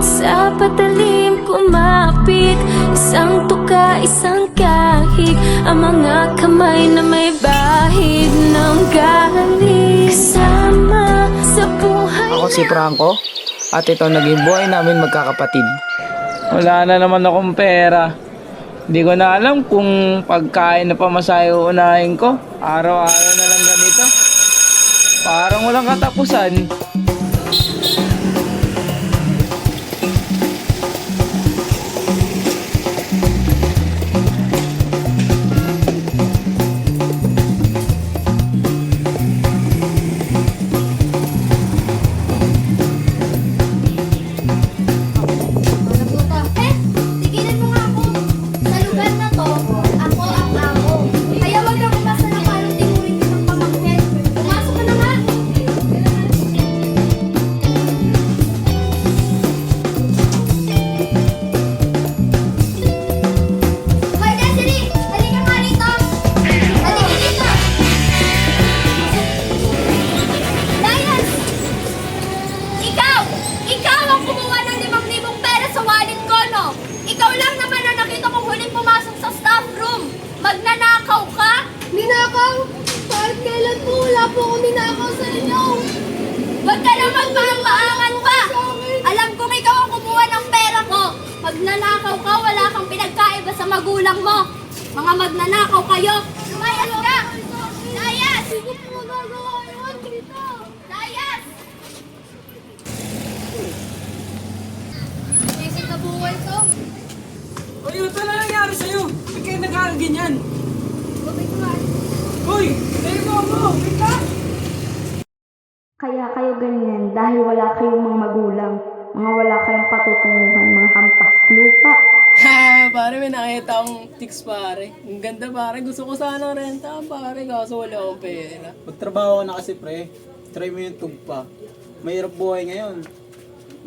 Sa patalim kumapit, isang tuka, isang kahig, ang mga kamay na may bahid ng galing. Kasama sa buhay. Ako si Franco at ito naging buhay namin magkakapatid. Wala na naman akong pera. Hindi ko na alam kung pagkain na pamasahe uunahin ko. Araw-araw na lang ganito. Parang walang katapusan. Ikaw lang naman ang nakita kong huling pumasok sa staff room. Magnanakaw ka? Ninakaw? Kahit kailan po, wala po akong ninakaw sa inyo. Huwag ka lang magpapaangan pa. Alam kong ikaw ang kumuha ng pera ko. Magnanakaw ka, wala kang pinagkaiba sa magulang mo. Mga magnanakaw kayo. Lumayas ka! Layas! Hindi ko magagawa yun dito. Layas! Isip na buhay to. Uy, ano na nangyari sa'yo? Ba't kayo nagkakaganyan? Uy! Tayo mo ako! Wait lang! Kaya kayo ganyan dahil wala kayong mga magulang, mga wala kayong patutunguhan, mga hampas lupa. Ha, pare, may nakita akong tics, pare. Ang ganda, pare. Gusto ko sana renta, pare. Kaso wala akong pera. Magtrabaho ka na kasi, pre. Try mo yung tugpa. Mahirap buhay ngayon.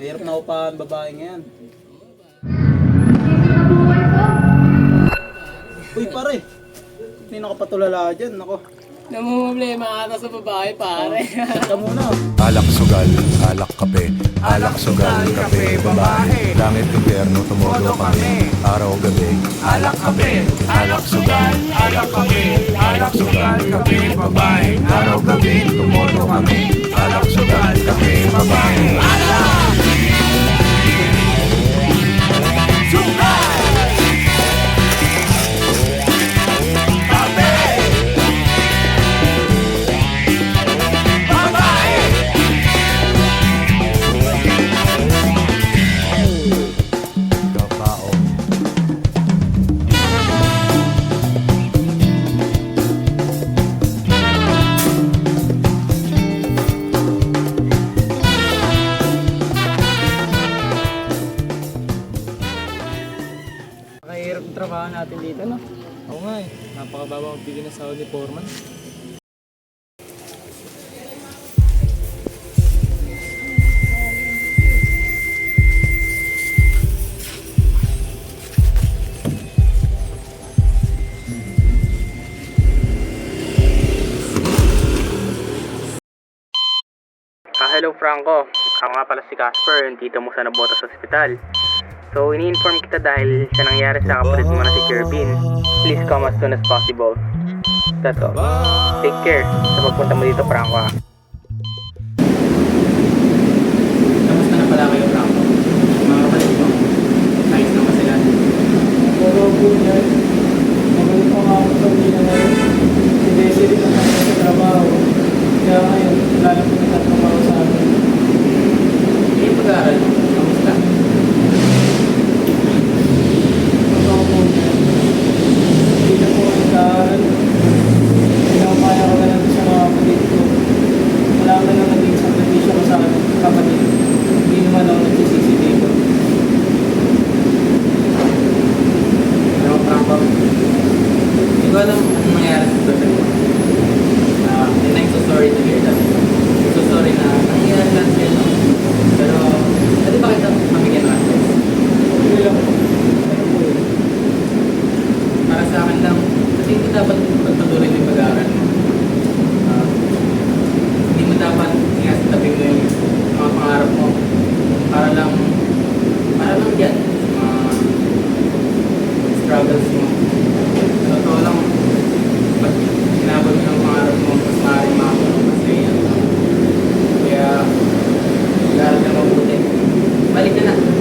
Mahirap na upahan babae ngayon. Uy, pare. Hindi nakapatulala dyan. Ako. Namumblema ata sa babae, pare. Ka muna. Alak sugal, alak kape, alak sugal, kape, babae. Langit impyerno, tumodo kami, araw gabi. Alak kape, alak sugal, alak kape, alak sugal, kape, babae. Araw gabi, tumodo kami, alak sugal, kape, babae. Nakahirap yung trabaho natin dito, no? Oo nga eh. Napakababa ang bigyan ng sahod ni Foreman. Hello Franco, ako nga pala si Casper, yung tito mo sa naboto sa ospital. So ini-inform kita dahil siya nangyari sa kapatid mo na si Jervin. Please come as soon as possible. That's all. Take care sa pagpunta mo dito, Franco. Kamusta na pala kayo, Franco? Mga kapatid mo. Ayos na ba sila? Pero po yan, magaling pa nga ako sa hindi na ngayon. Si Desi rin naman sa trabaho. Kaya ngayon, lalo po nagtatrabaho sa amin. Hindi yung pag-aaral mo. Kamusta? Totoo po yan. Hindi na po ako nag-aaral. Pinapaya ko na lang sa mga kapatid ko. Wala ka lang naging sakripisyo ko sa kapatid. Hindi naman ako nagsisisi dito. Pero, Franco, hindi ko alam anong nangyari sa totoo lang, ba't sinabot ng pangarap mo mas maaaring makakulong kasi yan. Kaya, lahat na mabuti. Balik ka na.